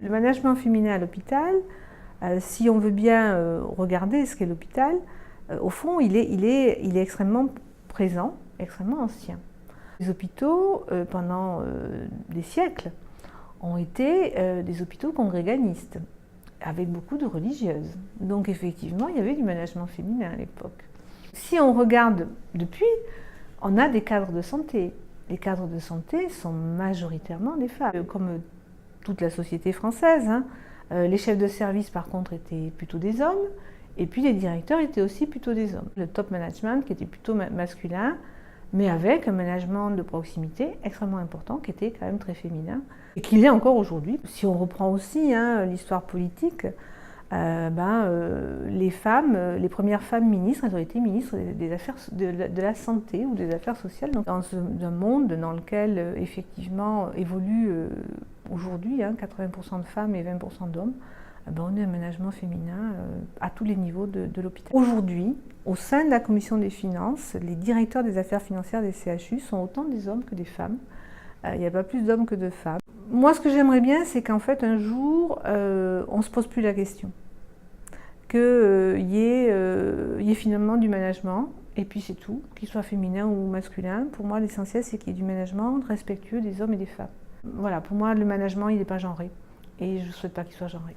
Le management féminin à l'hôpital, si on veut bien regarder ce qu'est l'hôpital, au fond, il est extrêmement présent, extrêmement ancien. Les hôpitaux, pendant des siècles, ont été des hôpitaux congréganistes, avec beaucoup de religieuses. Donc effectivement, il y avait du management féminin à l'époque. Si on regarde depuis, on a des cadres de santé. Les cadres de santé sont majoritairement des femmes, comme toute la société française. Les chefs de service, par contre, étaient plutôt des hommes, et puis les directeurs étaient aussi plutôt des hommes. Le top management qui était plutôt masculin, mais avec un management de proximité extrêmement important, qui était quand même très féminin, et qui l'est encore aujourd'hui. Si on reprend aussi l'histoire politique, les femmes, les premières femmes ministres, elles ont été ministres des affaires de la santé ou des affaires sociales. Donc, dans un monde dans lequel effectivement évolue aujourd'hui 80% de femmes et 20% d'hommes, on a un management féminin à tous les niveaux de l'hôpital. Aujourd'hui, au sein de la commission des finances, les directeurs des affaires financières des CHU sont autant des hommes que des femmes. Il n'y a pas plus d'hommes que de femmes. Moi, ce que j'aimerais bien, c'est qu'en fait, un jour, on ne se pose plus la question. Qu'il y ait finalement du management, et puis c'est tout, qu'il soit féminin ou masculin. Pour moi, l'essentiel, c'est qu'il y ait du management respectueux des hommes et des femmes. Voilà, pour moi, le management, il n'est pas genré, et je ne souhaite pas qu'il soit genré.